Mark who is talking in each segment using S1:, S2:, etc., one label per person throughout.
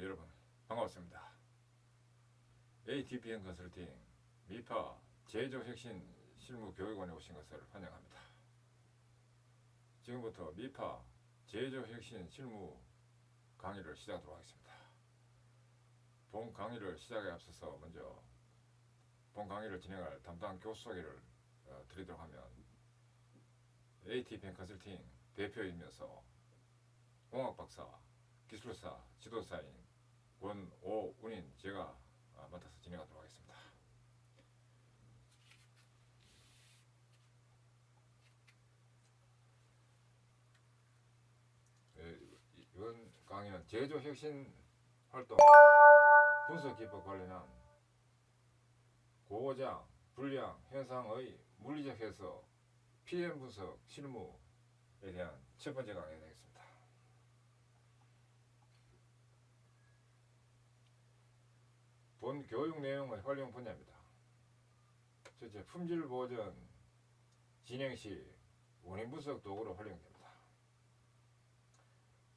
S1: 여러분 반갑습니다. ATPN 컨설팅 미파 제조혁신 실무교육원에 오신 것을 환영합니다. 지금부터 미파 제조혁신 실무 강의를 시작하도록 하겠습니다. 본 강의를 시작에 앞서서 먼저 본 강의를 진행할 담당 교수 소개를 드리도록 하면, ATPN 컨설팅 대표이면서 공학박사, 기술사, 지도사인 권오운인 제가 맡아서 진행하도록 하겠습니다. 이번 강의는 제조혁신 활동 분석 기법 관련한 고장, 불량 현상의 물리적 해석, PM 분석 실무에 대한 첫 번째 강의가 되겠습니다. 본 교육 내용의 활용 분야입니다. 첫째, 품질 보전 진행 시 원인 분석 도구로 활용됩니다.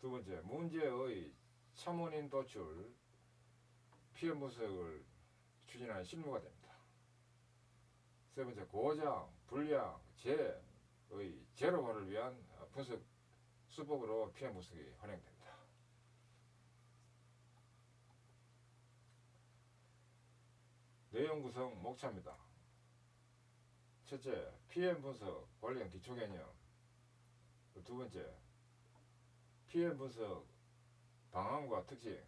S1: 두 번째, 문제의 참원인 도출, PM 분석을 추진하는 실무가 됩니다. 세 번째, 고장, 불량, 재해의 제로화를 위한 분석 수법으로 PM 분석이 활용됩니다. 내용 구성 목차입니다. 첫째, PM 분석 관련 기초 개념. 두 번째, PM 분석 방안과 특징.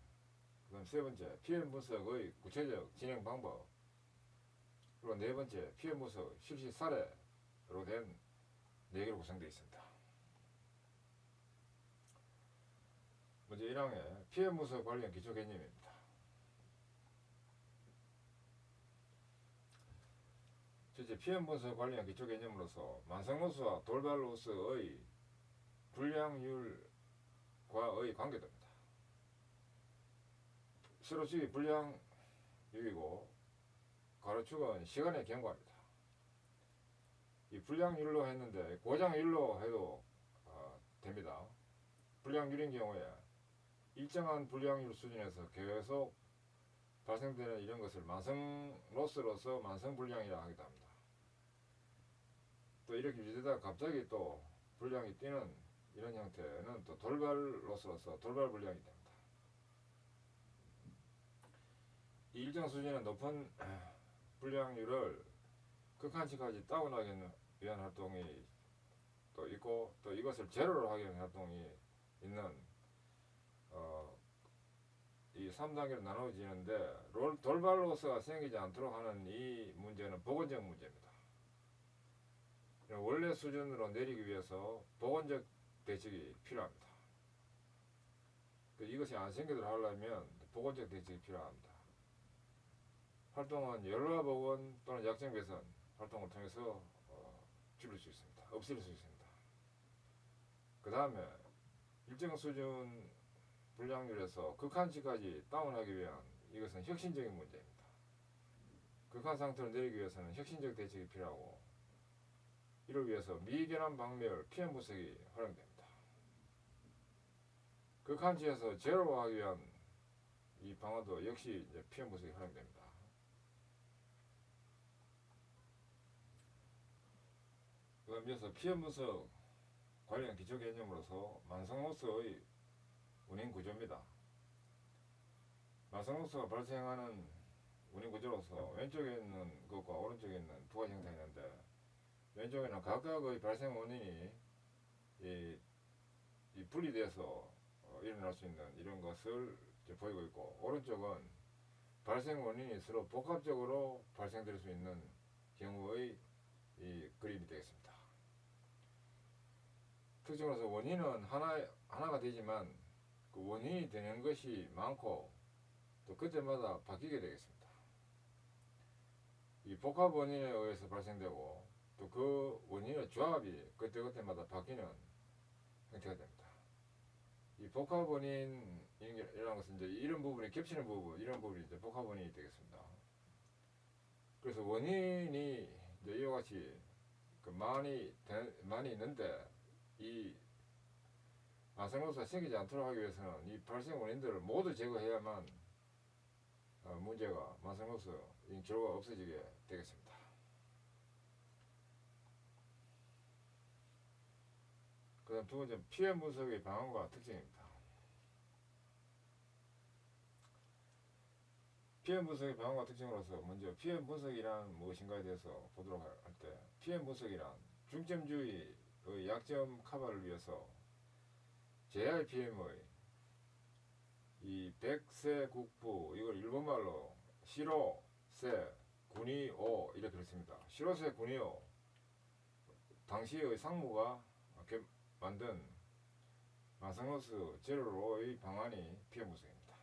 S1: 그다음 세 번째, PM 분석의 구체적 진행 방법. 그리고 네 번째, PM 분석 실시 사례로 된 4개로 구성되어 있습니다. 먼저 1항에 PM 분석 관련 기초 개념입니다. 첫째, PM 분석 관련 기초 개념으로서 만성로스와 돌발로스의 불량률과의 관계도입니다. 세로축이 불량률이고 가로축은 시간의 경과입니다. 이 불량률로 했는데 고장률로 해도 됩니다. 불량률인 경우에 일정한 불량률 수준에서 계속 발생되는 이런 것을 만성로스로서 만성불량이라 하기도 합니다. 또 이렇게 유지되다가 갑자기 또 불량이 뛰는 이런 형태는 또 돌발로스로서 돌발불량이 됩니다. 이 일정 수준의 높은 불량률을 극한치까지 다운하기 위한 활동이 또 있고, 또 이것을 제로로 하기 위한 활동이 있는 이 3단계로 나눠지는데, 돌발로스가 생기지 않도록 하는 이 문제는 보건적 문제입니다. 원래 수준으로 내리기 위해서 보건적 대책이 필요합니다. 이것이 안 생기도록 하려면 보건적 대책이 필요합니다. 활동은 열화 복원 또는 약정 개선 활동을 통해서 줄일 수 있습니다. 없앨 수 있습니다. 그 다음에 일정 수준 불량률에서 극한치까지 다운하기 위한 이것은 혁신적인 문제입니다. 극한 상태로 내리기 위해서는 혁신적 대책이 필요하고, 이를 위해서 미결함 박멸 PM 분석이 활용됩니다. 극한치에서 제로화하기 위한 이 방안도 역시 이제 PM 분석이 활용됩니다. 그다음 이어서 PM 분석 관련 기초 개념으로서 만성로스의 운행 구조입니다. 만성로스가 발생하는 운행 구조로서 왼쪽에 있는 것과 오른쪽에 있는 두 가지 형태가 있는데, 왼쪽에는 각각의 발생 원인이 이 분리돼서 일어날 수 있는 이런 것을 보이고 있고, 오른쪽은 발생 원인이 서로 복합적으로 발생될 수 있는 경우의 이 그림이 되겠습니다. 특징으로서 원인은 하나가 되지만 그 원인이 되는 것이 많고, 또 그때마다 바뀌게 되겠습니다. 이 복합 원인에 의해서 발생되고, 또 그 원인의 조합이 그때그때마다 바뀌는 형태가 됩니다. 이 복합 원인이라는 것은 이제 이런 부분이 겹치는 부분, 이런 부분이 이제 복합 원인이 되겠습니다. 그래서 원인이 이제 이와 같이 많이 있는데, 이 아생로스가 생기지 않도록 하기 위해서는 이 발생 원인들을 모두 제거해야만 문제가 만성로스 결과가 없어지게 되겠습니다. 그 다음 두 번째, PM 분석의 방안과 특징입니다. PM 분석의 방안과 특징으로서 먼저 PM 분석이란 무엇인가에 대해서 보도록 할 때, PM 분석이란 중점주의의 약점 커버를 위해서 JRPM의 이 백세 국부, 이걸 일본말로 시로세 군이오 이렇게 그랬습니다. 시로세 군이오, 당시의 상무가 만든 만성로스 제로로의 방안이 PM 분석입니다.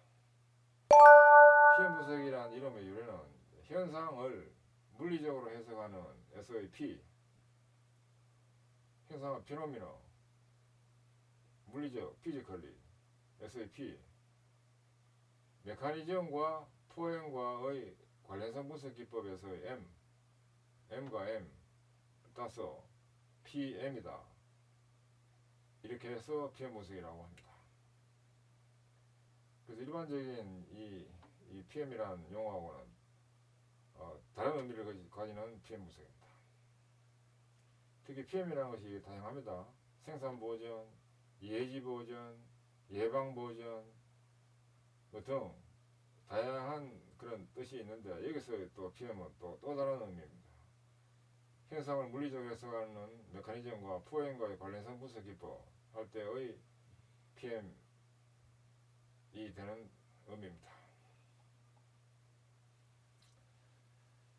S1: PM 분석이란 이름의 유래는 현상을 물리적으로 해석하는 SOP, 현상은 피노미너, 물리적, 피지컬리, SOP, 메커니즘과 포행과의 관련성 분석 기법에서의 M과 M 따서 PM이다. 이렇게 해서 PM 분석이라고 합니다. 그래서 일반적인 이 PM이라는 용어하고는 다른 의미를 가지는 PM 분석입니다. 특히 PM이라는 것이 다양합니다. 생산 보전, 예지 보전, 예방 보전 등 다양한 그런 뜻이 있는데, 여기서 또 PM은 또 다른 의미입니다. 현상을 물리적으로 해석하는 메커니즘과 포행과의 관련성 분석 기법 할 때의 PM이 되는 의미입니다.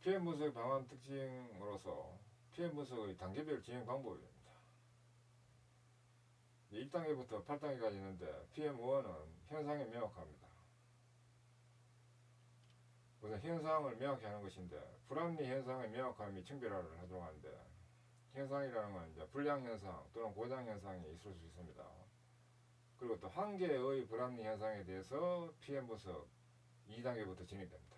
S1: PM 분석 방안 특징으로서 PM 분석의 단계별 진행 방법입니다. 1단계부터 8단계까지 있는데, PM1은 현상에 명확합니다. 우선 현상을 명확히 하는 것인데, 불합리 현상의 명확함이 층별화를 하도록 하는데, 현상이라는 건 이제 불량 현상 또는 고장 현상이 있을 수 있습니다. 그리고 또 한 개의 불합리 현상에 대해서 PM 분석 2단계부터 진행됩니다.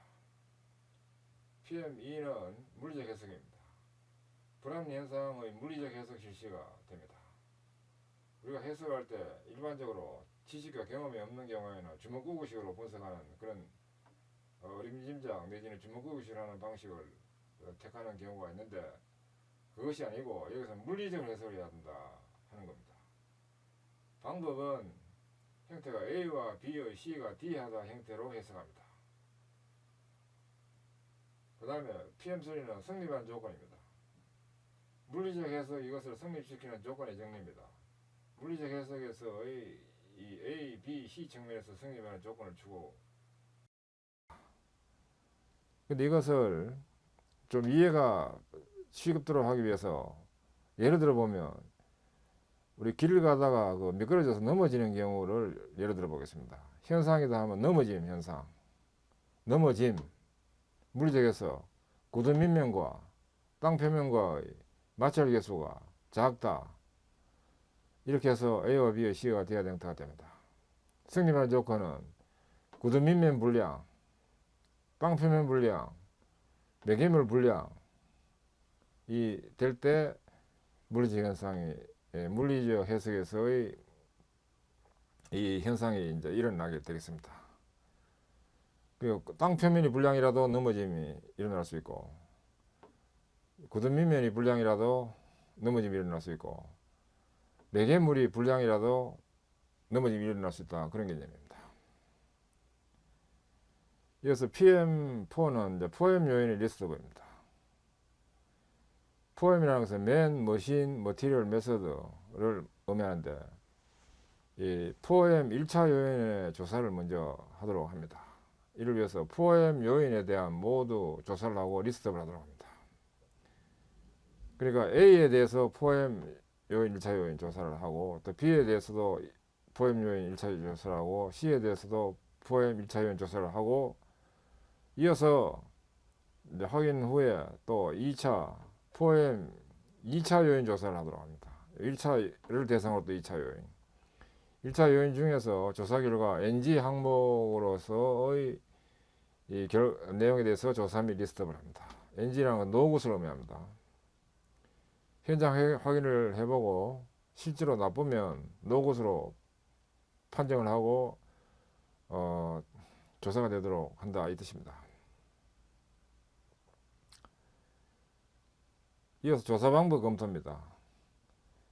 S1: PM2는 물리적 해석입니다. 불합리 현상의 물리적 해석 실시가 됩니다. 우리가 해석할 때 일반적으로 지식과 경험이 없는 경우에는 주먹구구식으로 분석하는 그런 어림짐작 내지는 주먹구구식으로 하는 방식을 택하는 경우가 있는데, 그것이 아니고 여기서 물리적 해석을 해야 된다 하는 겁니다. 방법은 형태가 A와 B의 C가 D하다 형태로 해석합니다. 그 다음에 PM3는 성립한 조건입니다. 물리적 해석, 이것을 성립시키는 조건의 정리입니다. 물리적 해석에서의 이 A, B, C 측면에서 성립하는 조건을 주고, 근데 이것을 좀 이해가 쉽도록 하기 위해서 예를 들어 보면, 우리 길을 가다가 미끄러져서 넘어지는 경우를 예를 들어 보겠습니다. 현상이다 하면 넘어짐 현상, 넘어짐, 물리적 해석, 굳은 밑면과 땅 표면과의 마찰 계수가 작다, 이렇게 해서 A와 B의 C가 D가 형태가 됩니다. 성립하는 조건은 굳은 밑면 불량, 땅 표면 불량, 매개물 불량이 될 때 물리적 현상이, 물리적 해석에서의 이 현상이 이제 일어나게 되겠습니다. 그리고 땅 표면이 불량이라도 넘어짐이 일어날 수 있고, 굳은 밑면이 불량이라도 넘어짐이 일어날 수 있고, 매개물이 불량이라도 넘어짐이 일어날 수 있다, 그런 개념입니다. 이어서 PM4는 이제 포엠 요인의 리스트업입니다. 포엠이라는 것은 맨, 머신, 머티리얼, 메서드를 의미하는데, 이 포엠 1차 요인의 조사를 먼저 하도록 합니다. 이를 위해서 포엠 요인에 대한 모두 조사를 하고 리스트업을 하도록 합니다. 그러니까 A에 대해서 포엠 요인 1차 요인 조사를 하고, 또 B에 대해서도 포엠 요인 1차 요인 조사를 하고, C에 대해서도 포엠 1차 요인 조사를 하고, 이어서 이제 확인 후에 또 2차 포엠 2차 요인 조사를 하도록 합니다. 1차를 대상으로 또 2차 요인, 1차 요인 중에서 조사 결과 NG 항목으로서의 내용에 대해서 조사 및 리스트업을 합니다. NG라는 건 노굿을 의미합니다. 현장 확인을 해보고 실제로 나쁘면 노굿으로 판정을 하고 조사가 되도록 한다 이 뜻입니다. 이어서 조사 방법 검토입니다.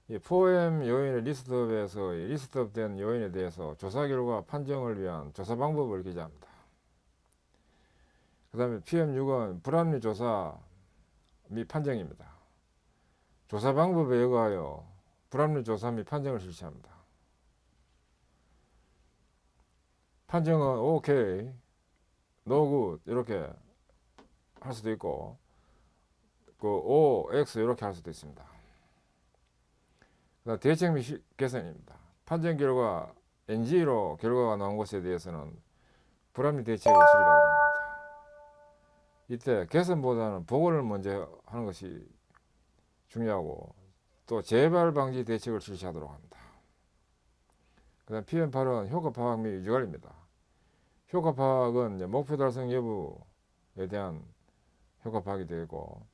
S1: 이 포엠 요인의 리스트업에서 리스트업된 요인에 대해서 조사 결과 판정을 위한 조사 방법을 기재합니다. 그 다음에 PM6은 불합리 조사 및 판정입니다. 조사 방법에 의하여 불합리 조사 및 판정을 실시합니다. 판정은 오케이, 노 굿 이렇게 할 수도 있고 그 O, X 이렇게 할 수도 있습니다. 그다음 대책 및 개선입니다. 판정 결과 NG로 결과가 나온 것에 대해서는 불합리 대책을 수립하도록 합니다. 이때 개선보다는 보고를 먼저 하는 것이 중요하고 또 재발 방지 대책을 실시하도록 합니다. 그 다음 PM8은 효과 파악 및 유지 관리입니다. 효과 파악은 이제 목표 달성 여부에 대한 효과 파악이 되고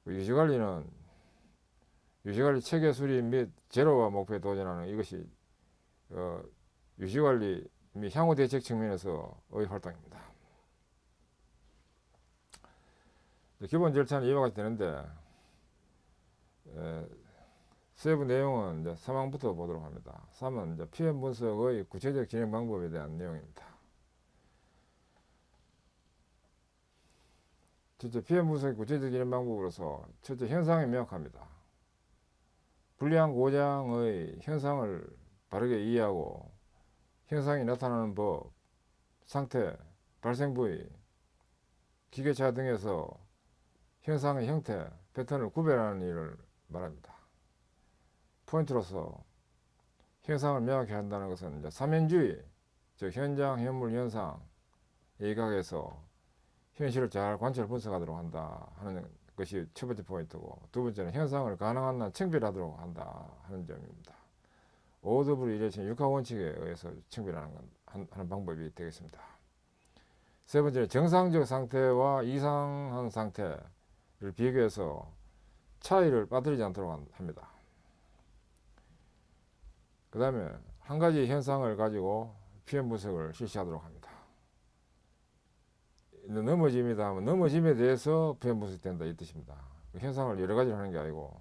S1: 유지 관리는 유지관리 체계 수립 및 제로화 목표에 도전하는 이것이 유지관리 및 향후 대책 측면에서의 활동입니다. 기본 절차는 이와 같이 되는데 세부 내용은 이제 3항부터 보도록 합니다. 3은 이제 PM 분석의 구체적 진행 방법에 대한 내용입니다. 첫째, PM 분석의 구체적 진행 방법으로서 첫째, 현상이 명확합니다. 불리한 고장의 현상을 바르게 이해하고 현상이 나타나는 법, 상태, 발생 부위, 기계차 등에서 현상의 형태, 패턴을 구별하는 일을 말합니다. 포인트로서 현상을 명확히 한다는 것은 이제 삼현주의, 즉 현장, 현물, 현상에 일각에서 현실을 잘 관찰 분석하도록 한다 하는 것이 첫 번째 포인트고, 두 번째는 현상을 가능한 한 청별하도록 한다 하는 점입니다. OW1의 육하 원칙에 의해서 청별하는 하는 방법이 되겠습니다. 세 번째는 정상적 상태와 이상한 상태를 비교해서 차이를 빠뜨리지 않도록 합니다. 그 다음에 한 가지 현상을 가지고 PM 분석을 실시하도록 합니다. 넘어짐이다 하면 넘어짐에 대해서 PM 분석이 된다 이 뜻입니다. 현상을 여러 가지를 하는 게 아니고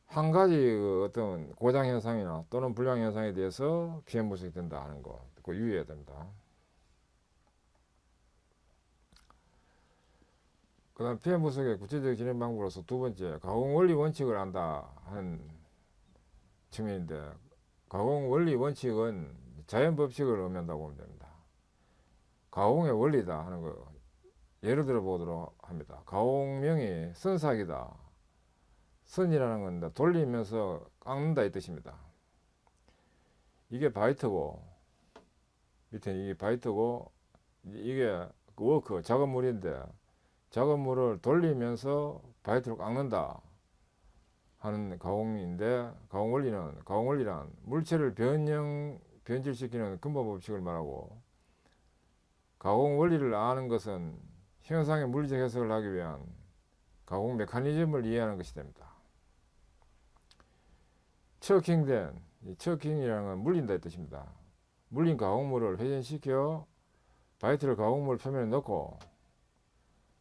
S1: 한 가지 어떤 고장 현상이나 또는 불량 현상에 대해서 PM 분석이 된다 하는 거 꼭 유의해야 됩니다. 그 다음 PM 분석의 구체적 진행 방법으로서 두 번째, 가공 원리 원칙을 안다 하는 측면인데, 가공 원리 원칙은 자연 법칙을 의미한다고 보면 됩니다. 가공의 원리다 하는 거 예를 들어 보도록 합니다. 가공명이 선삭이다. 선이라는 건 돌리면서 깎는다 이 뜻입니다. 이게 바이트고 밑에 이게 바이트고 이게 워크 작업물인데 작업물을 돌리면서 바이트로 깎는다 하는 가공인데, 가공원리란 물체를 변질시키는 근본 법칙을 말하고, 가공 원리를 아는 것은 현상의 물리적 해석을 하기 위한 가공 메커니즘을 이해하는 것이 됩니다. 처킹이라는 건 물린다 이 뜻입니다. 물린 가공물을 회전시켜 바이트를 가공물 표면에 넣고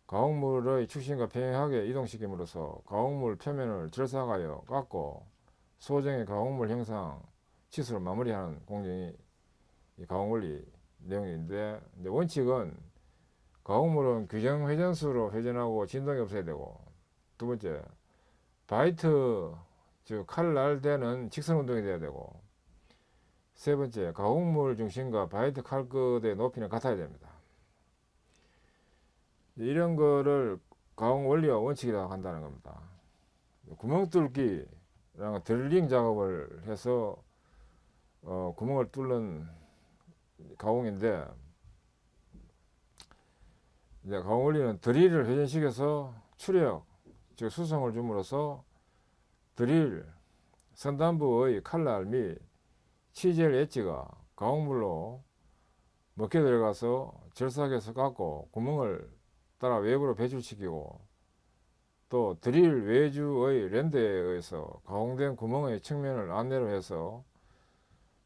S1: 가공물의 축신과 평행하게 이동시킴으로써 가공물 표면을 절삭하여 깎고 소정의 가공물 형상 치수를 마무리하는 공정이 이 가공원리 내용인데, 원칙은 가공물은 규정 회전수로 회전하고 진동이 없어야 되고, 두 번째, 바이트 즉 칼 날 때는 직선 운동이 돼야 되고, 세 번째, 가공물 중심과 바이트 칼 끝의 높이는 같아야 됩니다. 이런 거를 가공 원리와 원칙이라고 한다는 겁니다. 구멍 뚫기라는 드릴링 작업을 해서 구멍을 뚫는 가공인데, 이제 가공 원리는 드릴을 회전시켜서 추력, 즉 수성을 줌으로써 드릴 선단부의 칼날 및 치젤 엣지가 가공물로 먹게 들어가서 절삭해서 깎고 구멍을 따라 외부로 배출시키고, 또 드릴 외주의 랜드에 의해서 가공된 구멍의 측면을 안내로 해서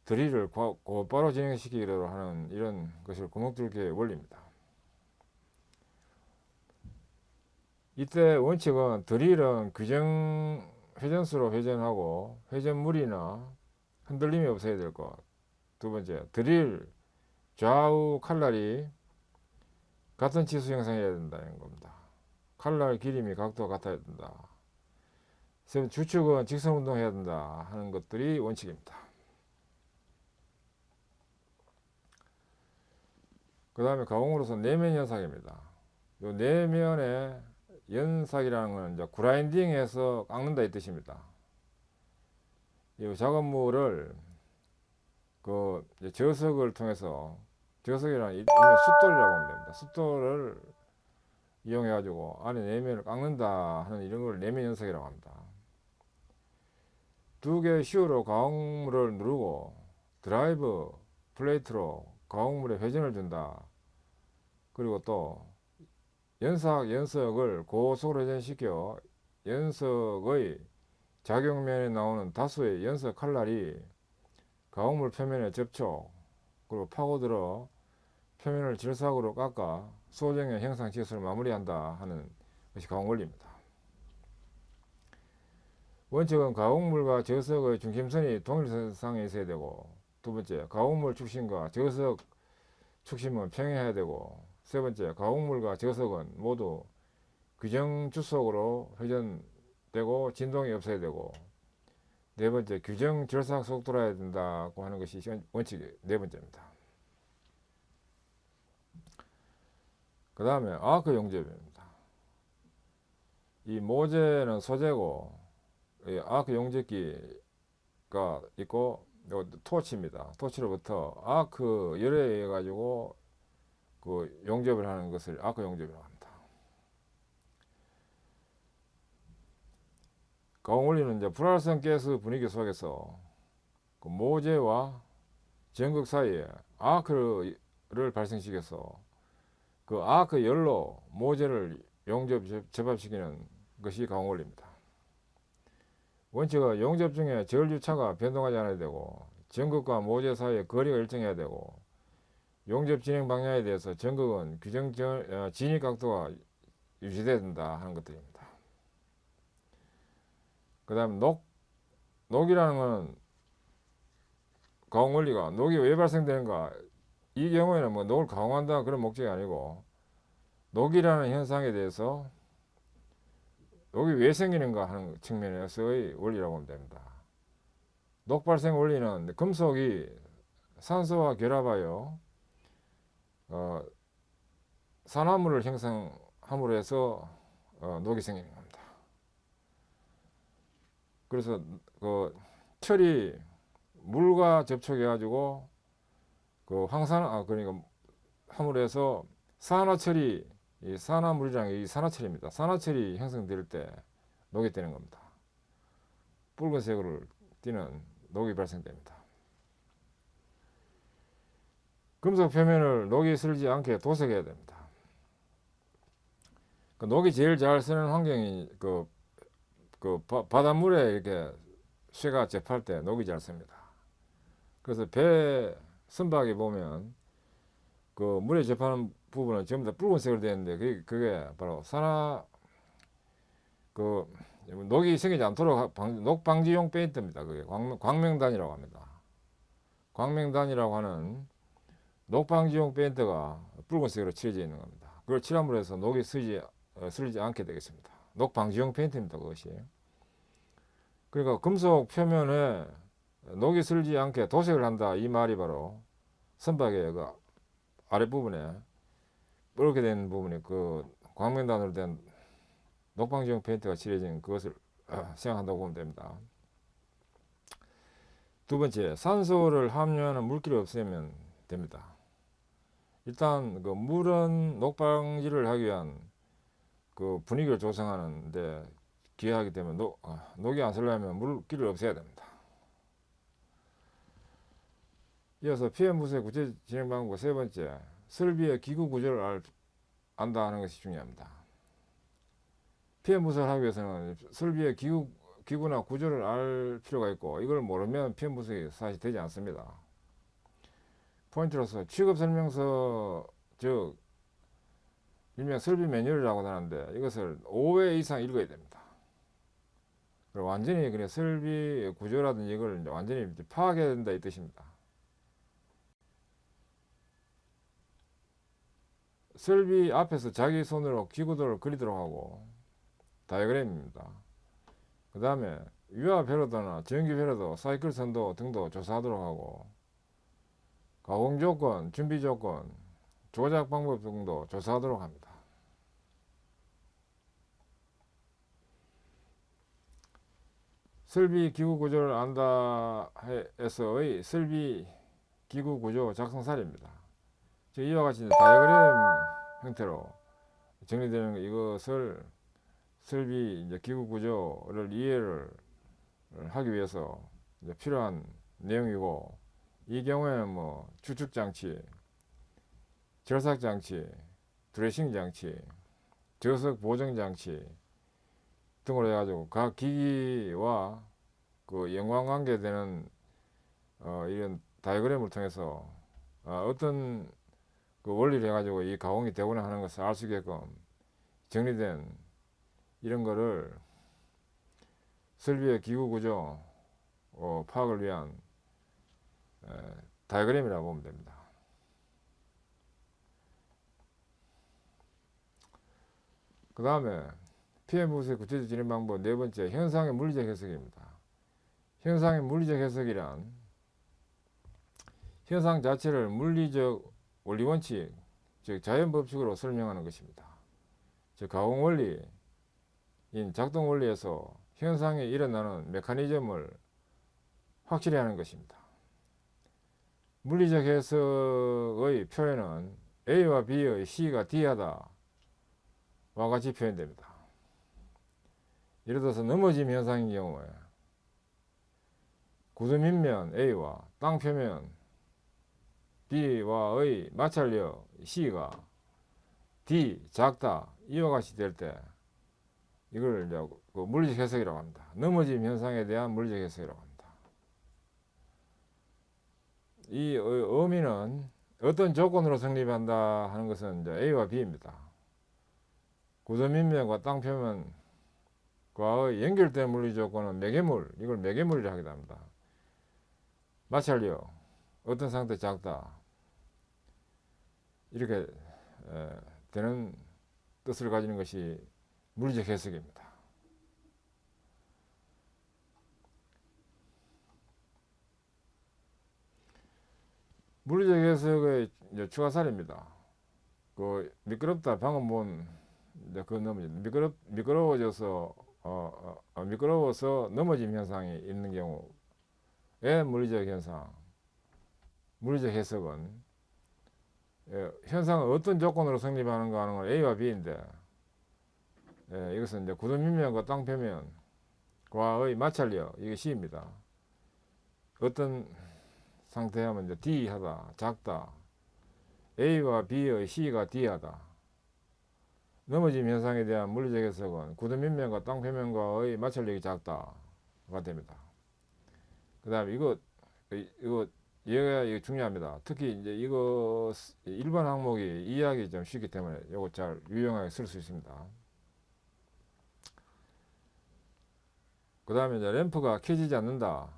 S1: 드릴을 곧바로 진행시키기로 하는 이런 것을 구멍뚫기의 원리입니다. 이때 원칙은 드릴은 규정 회전수로 회전하고 회전물이나 흔들림이 없어야 될 것. 두 번째, 드릴 좌우 칼날이 같은 치수 형성해야 된다는 겁니다. 칼날 길이미 각도가 같아야 된다. 세 번째, 주축은 직선 운동해야 된다 하는 것들이 원칙입니다. 그 다음에 가공으로서 내면 연삭입니다. 요 내면의 연삭이라는 건 이제 그라인딩해서 깎는다 이 뜻입니다. 이 작업물을 그 저석을 통해서, 저석이라는 일명 숫돌이라고 하면 됩니다. 숫돌을 이용해 가지고 안에 내면을 깎는다 하는 이런 걸 내면 연삭이라고 합니다. 두 개의 시우로 가공물을 누르고 드라이브 플레이트로 가공물에 회전을 준다. 그리고 또 연석을 고속으로 회전시켜 연석의 작용면에 나오는 다수의 연석 칼날이 가공물 표면에 접촉, 그리고 파고들어 표면을 질삭으로 깎아 소정의 형상 치수를 마무리한다 하는 것이 가공 원리입니다. 원칙은 가공물과 저석의 중심선이 동일선상에 있어야 되고, 두 번째, 가공물 축심과 저석 축심은 평행해야 되고, 세 번째, 가공물과 저석은 모두 규정 주속으로 회전되고 진동이 없어야 되고, 네 번째, 규정 절삭 속도라야 된다고 하는 것이 원칙 네 번째입니다. 그 다음에 아크 용접입니다. 이 모재는 소재고, 이 아크 용접기가 있고, 토치입니다. 토치로부터 아크 열에 의해 가지고 그 용접을 하는 것을 아크 용접이라고 합니다. 가공 원리는 이제 불활성 가스 분위기 속에서 그 모재와 전극 사이에 아크를 발생시켜서 그 아크 열로 모재를 용접 접합시키는 것이 가공 원리입니다. 원칙은 용접 중에 절유차가 변동하지 않아야 되고, 전극과 모재 사이의 거리가 일정해야 되고, 용접 진행 방향에 대해서 전극은 규정 진입 각도가 유지돼야 된다 하는 것들입니다. 그 다음 녹이라는 것은 가공 원리가, 녹이 왜 발생되는가, 이 경우에는 뭐 녹을 가공한다 그런 목적이 아니고, 녹이라는 현상에 대해서 녹이 왜 생기는가 하는 측면에서의 원리라고 하면 됩니다. 녹 발생 원리는 금속이 산소와 결합하여 산화물을 형성함으로 해서 녹이 생기는 겁니다. 그래서 그 철이 물과 접촉해 가지고 그 그러니까 함으로 해서 산화철이, 이 산화물이라는 게 이 산화철입니다. 산화철이 형성될 때 녹이 뜨는 겁니다. 붉은색으로 띄는 녹이 발생됩니다. 금속 표면을 녹이 슬지 않게 도색해야 됩니다. 그 녹이 제일 잘 쓰는 환경이 바닷물에 이렇게 쇠가 접할 때 녹이 잘 씁니다. 그래서 배 선박에 보면 그 물에 접하는 부분은 전부 다 붉은색으로 되는데, 그게 바로 녹이 생기지 않도록 녹 방지용 페인트입니다. 그게 광명단이라고 합니다. 광명단이라고 하는 녹 방지용 페인트가 붉은색으로 칠해져 있는 겁니다. 그걸 칠함으로 해서 녹이 슬지 않게 되겠습니다. 녹 방지용 페인트입니다. 그것이. 그러니까 금속 표면에 녹이 슬지 않게 도색을 한다, 이 말이 바로 선박의 그 아랫부분에 뻘겋게 된 부분에 그 광명단으로 된 녹방지용 페인트가 칠해진 그것을 생각한다고 보면 됩니다. 두 번째, 산소를 함유하는 물기를 없애면 됩니다. 일단 그 물은 녹방지를 하기 위한 그 분위기를 조성하는데 기여하기 때문에 녹이 안 슬려면 물기를 없애야 됩니다. 이어서 PM 부수의 구체 진행 방법 세 번째, 설비의 기구 구조를 안다 하는 것이 중요합니다. PM 부수를 하기 위해서는 설비의 기구나 구조를 알 필요가 있고, 이걸 모르면 PM 분석이 사실 되지 않습니다. 포인트로서 취급설명서, 즉 일명 설비 매뉴얼이라고 하는데, 이것을 5회 이상 읽어야 됩니다. 그리고 완전히 그냥 설비 구조라든지 이걸 완전히 파악해야 된다 이 뜻입니다. 설비 앞에서 자기 손으로 기구도를 그리도록 하고, 다이어그램입니다. 그 다음에 유압 회로도나 전기 회로도, 사이클 선도 등도 조사하도록 하고, 가공 조건, 준비 조건, 조작 방법 등도 조사하도록 합니다. 설비 기구 구조를 안다 해서의 설비 기구 구조 작성 사례입니다. 이와 같이 다이어그램 형태로 정리되는 이것을 설비 이제 기구 구조를 이해를 하기 위해서 이제 필요한 내용이고, 이 경우에는 뭐 추측 장치, 절삭 장치, 드레싱 장치, 저석 보정 장치 등으로 해가지고 각 기기와 그 연관관계되는 이런 다이어그램을 통해서 어떤 그 원리를 해가지고 이 가공이 되거나 하는 것을 알 수 있게끔 정리된 이런 거를 설비의 기구 구조 파악을 위한 다이어그램이라고 보면 됩니다. 그 다음에 PM 분석의 구체적 진행 방법 네 번째, 현상의 물리적 해석입니다. 현상의 물리적 해석이란 현상 자체를 물리적 원리 원칙, 즉 자연 법칙으로 설명하는 것입니다. 즉 가공 원리인 작동 원리에서 현상에 일어나는 메커니즘을 확실히 하는 것입니다. 물리적 해석의 표현은 A와 B의 C가 D하다 와 같이 표현됩니다. 예를 들어서 넘어짐 현상인 경우에 구두 밑면 A와 땅 표면 B와의 마찰력 C가 D 작다 이와 같이 될 때 이걸 이제 그 물리적 해석이라고 합니다. 넘어짐 현상에 대한 물리적 해석이라고 합니다. 이 의미는 어떤 조건으로 성립한다 하는 것은 이제 A와 B입니다. 구두 밑면과 땅 표면과의 연결된 물리 조건은 매개물, 이걸 매개물이라 하기도 합니다. 마찰력, 어떤 상태 작다, 이렇게 되는 뜻을 가지는 것이 물리적 해석입니다. 물리적 해석의 추가 사례입니다. 그 미끄럽다, 방금 본 그 넘어짐, 미끄러워서 넘어짐 현상이 있는 경우에 물리적 현상, 물리적 해석은 현상은 어떤 조건으로 성립하는가 하는 건 A와 B인데, 이것은 이제 구두 밑면과 땅 표면과의 마찰력, 이게 C입니다. 어떤 상태하면 이제 D하다, 작다, A와 B의 C가 D하다. 넘어짐 현상에 대한 물리적 해석은 구두 밑면과 땅 표면과의 마찰력이 작다가 됩니다. 그 다음에 이거 이해가 중요합니다. 특히 이제 이거 일반 항목이 이해하기 좀 쉽기 때문에 이거 잘 유용하게 쓸 수 있습니다. 그 다음에 이제 램프가 켜지지 않는다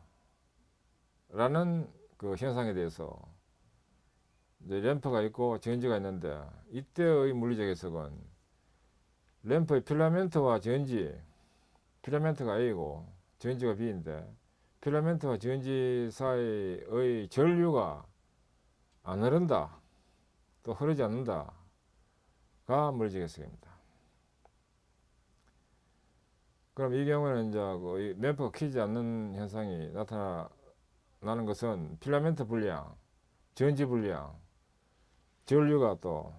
S1: 라는 그 현상에 대해서 이제 램프가 있고 전지가 있는데, 이때의 물리적 해석은 램프의 필라멘트와 전지, 필라멘트가 A고 전지가 B인데, 필라멘트와 전지 사이의 전류가 안 흐른다, 또 흐르지 않는다가 물리적 해석입니다. 그럼 이 경우에는 이제 그 램프가 켜지지 않는 현상이 나타나는 것은 필라멘트 불량, 전지 불량, 전류가 또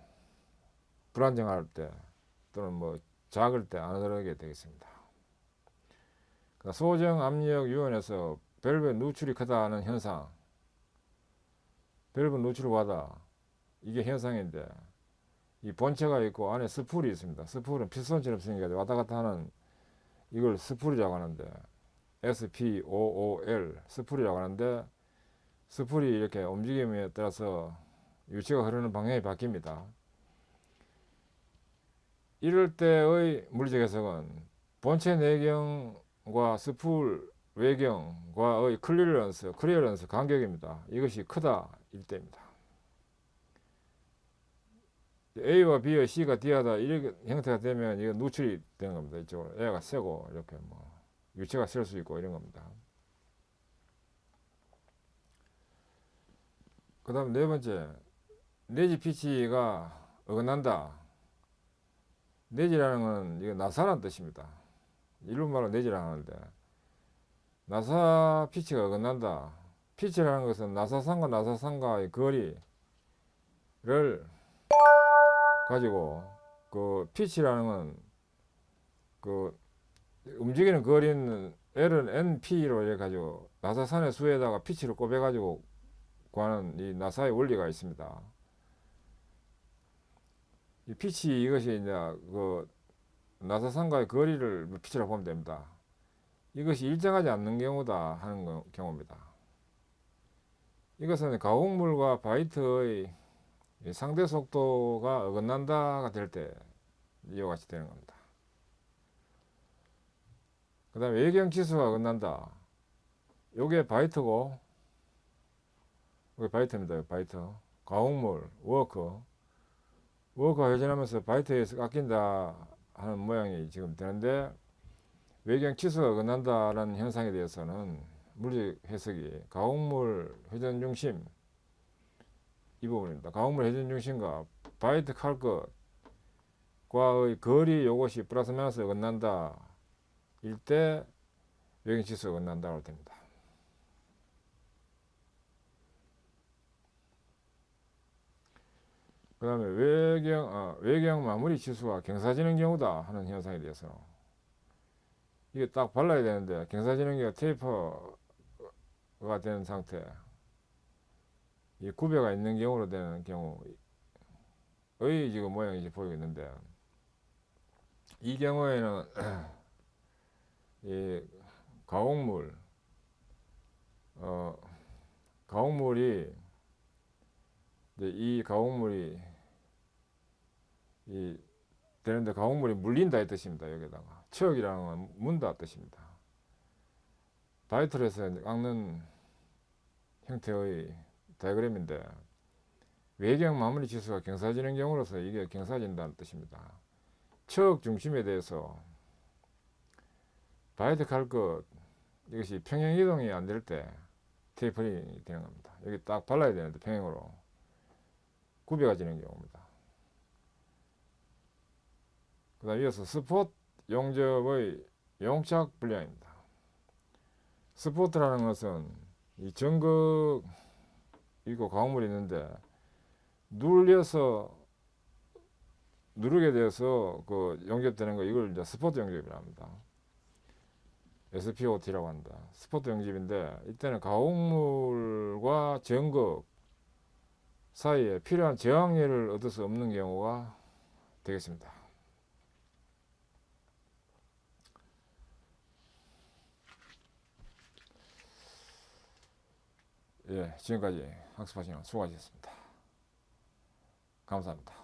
S1: 불안정할 때 또는 뭐 작을 때 안 흐르게 되겠습니다. 소정 압력 유원에서 밸브 누출이 크다는 현상, 밸브 누출 과다, 이게 현상인데, 이 본체가 있고 안에 스풀이 있습니다. 스풀은 피스톤처럼 생겨서 왔다 갔다 하는 이걸 스풀이라고 하는데, SPOOL, 스풀이라고 하는데, 스풀이 이렇게 움직임에 따라서 유치가 흐르는 방향이 바뀝니다. 이럴 때의 물리적 해석은 본체 내경과 스풀 외경과의 클리어런스 간격입니다. 이것이 크다 일 때입니다. A와 B와 C가 D하다 이렇게 형태가 되면 이거 누출이 되는 겁니다. 이쪽으로 A가 세고 이렇게 뭐 유체가 셀 수 있고 이런 겁니다. 그 다음 네 번째, 내지 피치가 어긋난다. 내지라는 건 이거 나사라는 뜻입니다. 일본말로 내지라는 하는데, 나사 피치가 어긋난다. 피치라는 것은 나사선과 나사선과의 거리를 가지고, 그 피치라는 건 그 움직이는 거리는 L은 NP로 해 가지고 나사선의 수에다가 피치를 꼽아 가지고 구하는 이 나사의 원리가 있습니다. 이 피치 이것이 이제 그 나사선과의 거리를 피치라고 보면 됩니다. 이것이 일정하지 않는 경우다 하는 경우입니다. 이것은 가공물과 바이트의 상대 속도가 어긋난다가 될 때 이와 같이 되는 겁니다. 그 다음에 외경 지수가 어긋난다. 요게 바이트고, 이게 바이트입니다. 바이트. 가공물, 워크가 회전하면서 바이트에서 깎인다 하는 모양이 지금 되는데, 외경 치수가 어긋난다라는 현상에 대해서는 물리적 해석이 가공물 회전 중심 이 부분입니다. 가공물 회전 중심과 바이트 칼 것과의 거리 요것이 플러스 마이너스 어긋난다 일 때 외경 치수가 어긋난다고 됩니다. 그 다음에 외경 마무리 치수가 경사지는 경우다 하는 현상에 대해서는 이게 딱 발라야 되는데 경사지능기가 테이퍼가 된 상태, 이 구배가 있는 경우로 되는 경우의 지금 모양이 이제 보이고 있는데, 이 경우에는 이 가공물이 이제 이 가공물이 되는데 가공물이 물린다 이 뜻입니다. 여기다가 체역이라는 건 문다 뜻입니다. 바이트를 해서 깎는 형태의 다이그램인데, 외경 마무리 지수가 경사지는 경우로서 이게 경사진다는 뜻입니다. 체역 중심에 대해서 바이트 칼 것 이것이 평행 이동이 안 될 때 테이퍼링이 되는 겁니다. 여기 딱 발라야 되는데 평행으로 구배가 지는 경우입니다. 그 다음 이어서 스포트 용접의 용착 분량입니다. 스포트라는 것은 이 전극 있고 가공물이 있는데 누르게 돼서 그 용접되는 거, 이걸 이제 스포트 용접이라고 합니다. SPOT라고 한다. 스포트 용접인데, 이때는 가공물과 전극 사이에 필요한 저항력을 얻을 수 없는 경우가 되겠습니다. 예, 지금까지 학습하시는 수고하셨습니다. 감사합니다.